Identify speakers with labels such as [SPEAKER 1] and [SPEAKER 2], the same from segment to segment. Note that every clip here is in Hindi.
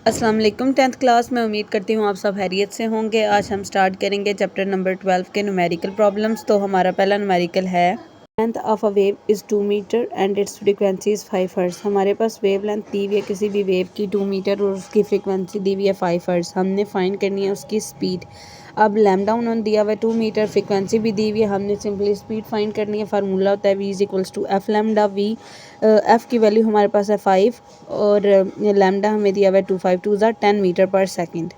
[SPEAKER 1] अस्सलाम वालेकुम 10th क्लास में उम्मीद करती हूँ आप सब खैरियत से होंगे। आज हम स्टार्ट करेंगे चैप्टर नंबर 12 के न्यूमेरिकल प्रॉब्लम्स। तो हमारा पहला न्यूमेरिकल है length of a wave is 2 metre and its frequency is 5 hertz. हमारे पास वेव लेंथ दी हुई है किसी भी वेव की 2 मीटर और उसकी फ्रीक्वेंसी दी हुई है 5 हर्ट्ज़। हमने फाइंड करनी है उसकी स्पीड। अब लैम्डा उन्होंने दिया हुआ है 2 मीटर, फ्रीक्वेंसी भी दी हुई है, हमने सिंपली स्पीड फाइंड करनी है। फार्मूला होता है v is equals to f lambda. V f की वैल्यू हमारे पास है 5 और लैम्डा हमें दिया हुआ है 2 10 मीटर पर सेकेंड।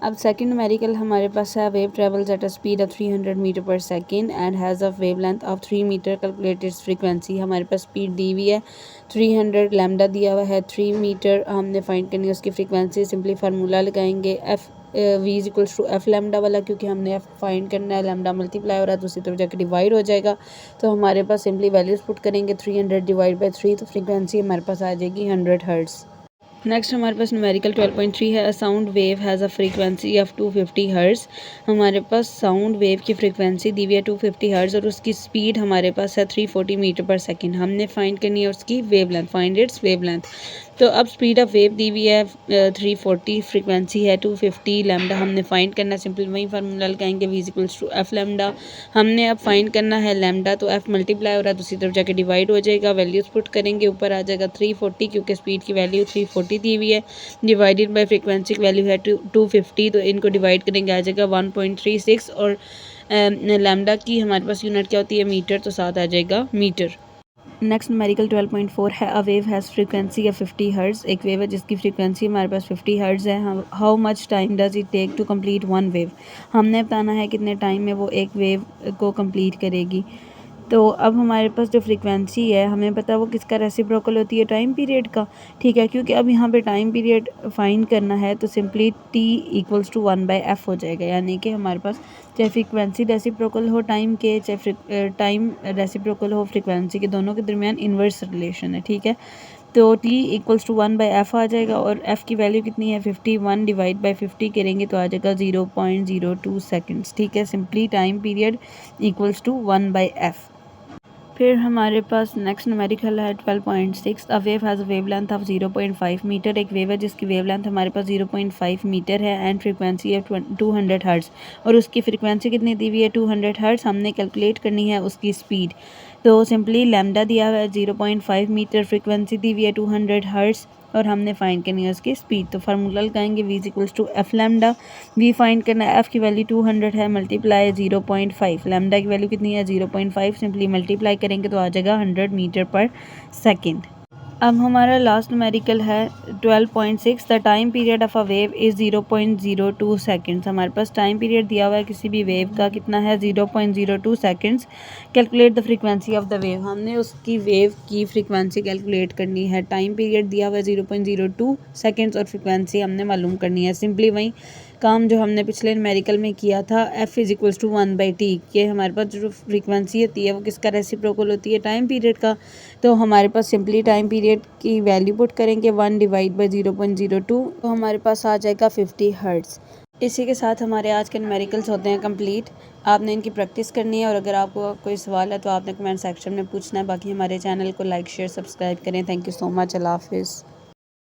[SPEAKER 1] अब सेकंड न्यूमेरिकल हमारे पास है wave travels at a speed of 300 metre per second and has a wave length of 3 metre. Calculate its frequency. हमारे पास स्पीड दी हुई है 300, लैम्डा दिया हुआ है 3 मीटर, हमने फाइंड करनी है उसकी फ्रीक्वेंसी। सिंपली फार्मूला लगाएंगे f v is equals to f lambda वाला, क्योंकि हमने एफ फाइंड करना है, लैम्डा मल्टीप्लाई हो रहा है दूसरी तरफ जाकर डिवाइड हो जाएगा। तो हमारे पास सिंपली वैल्यूज पुट करेंगे 300 डिवाइड बाई 3, तो फ्रीक्वेंसी हमारे पास आ जाएगी 100 हर्ट्ज़। नेक्स्ट हमारे पास न्यूमेरिकल 12.3 है। A sound wave has a frequency of 250 hertz. हमारे पास साउंड वेव की फ्रीक्वेंसी दी हुई है 250 हर्ट्ज़ और उसकी स्पीड हमारे पास है 340 मीटर पर सेकेंड। हमने फाइंड करनी है उसकी wave length, find its wave length. तो अब स्पीड ऑफ वेव दी हुई है 340, फ्रीक्वेंसी है 250, लैम्डा हमने फाइंड करना है। सिंपल वही फार्मूला लगाएंगे v equals to f lambda. हमने अब फाइंड करना है लैम्डा, तो एफ मल्टीप्लाई हो रहा है दूसरी तरफ जाके डिवाइड हो जाएगा। वैल्यूज पुट करेंगे, ऊपर आ जाएगा 340 क्योंकि स्पीड की वैल्यू 340 दी हुई है, डिवाइडेड बाय फ्रीक्वेंसी की वैल्यू है 250, तो इनको डिवाइड करेंगे आ जाएगा 1.36 और लैम्डा की हमारे पास यूनिट क्या होती है मीटर, तो साथ आ जाएगा मीटर। नेक्स्ट न्यूमेरिकल 12.4 है। A wave has frequency of 50 hertz. एक वेव है जिसकी फ्रीक्वेंसी हमारे पास 50 हर्ट्ज़ है। How much time does it take to complete one wave. हमने बताना है कितने टाइम में वो एक वेव को कंप्लीट करेगी। तो अब हमारे पास जो फ्रीक्वेंसी है हमें पता है वो किसका रेसिप्रोकल होती है, टाइम पीरियड का। ठीक है, क्योंकि अब यहाँ पे टाइम पीरियड फाइंड करना है तो simply t equals to 1/f हो जाएगा, यानी कि हमारे पास चाहे फ्रीक्वेंसी रेसिप्रोकल हो टाइम के, चाहे टाइम रेसिप्रोकल हो फ्रीक्वेंसी के, दोनों के दरमियान इन्वर्स रिलेशन है। ठीक है, तो t इक्वल्स टू 1/f आ जाएगा और f की वैल्यू कितनी है 51 डिवाइड बाई 50 करेंगे तो आ जाएगा 0.02 सेकेंड्स। ठीक है, simply time period equals to 1/f। फिर हमारे पास नेक्स्ट न्यूमेरिकल है 12.6। A wave has a wave length of 0.5 metre. एक वेव है जिसकी वेव लेंथ हमारे पास 0.5 मीटर है एंड फ्रीक्वेंसी है 200 हर्ट्ज़ और उसकी फ्रीक्वेंसी कितनी दी हुई है 200 हर्ट्ज़। हमने कैलकुलेट करनी है उसकी स्पीड। तो सिंपली लैम्डा दिया हुआ है 0.5 मीटर, फ्रीक्वेंसी दी हुई है 200 हर्ट्ज़ और हमने फाइंड करनी है उसकी स्पीड। तो फार्मूला लगाएंगे v equals to f lambda. v find करना है, f की वैल्यू 200 है, मल्टीप्लाई 0.5, लैम्डा की वैल्यू कितनी है 0.5, सिंपली मल्टीप्लाई करेंगे तो आ जाएगा 100 मीटर पर सेकेंड। अब हमारा लास्ट न्यूमेरिकल है 12.6। The time period of a wave is 0.02 seconds. हमारे पास टाइम पीरियड दिया हुआ है किसी भी वेव का, कितना है 0.02 seconds. Calculate the frequency of the wave. हमने उसकी वेव की फ्रीक्वेंसी कैलकुलेट करनी है। टाइम पीरियड दिया हुआ है 0.02 सेकेंड्स और फ्रीक्वेंसी हमने मालूम करनी है। सिंपली वही काम जो हमने पिछले न्यूमेरिकल में किया था, f is equals to 1/t, कि हमारे पास जो फ्रीक्वेंसी होती है वो किसका रेसिप्रोकल होती है, टाइम पीरियड का। तो हमारे पास सिंपली टाइम पीरियड की वैल्यू पुट करेंगे 1 डिवाइड बाई 0.02, तो हमारे पास आ जाएगा 50 हर्ट्ज़। इसी के साथ हमारे आज के न्यूमेरिकल्स होते हैं कंप्लीट। आपने इनकी प्रैक्टिस करनी है और अगर आपको कोई सवाल है तो आपने कमेंट सेक्शन में पूछना है। बाकी हमारे चैनल को लाइक शेयर सब्सक्राइब करें। Thank you so much. अल्लाह हाफिज़।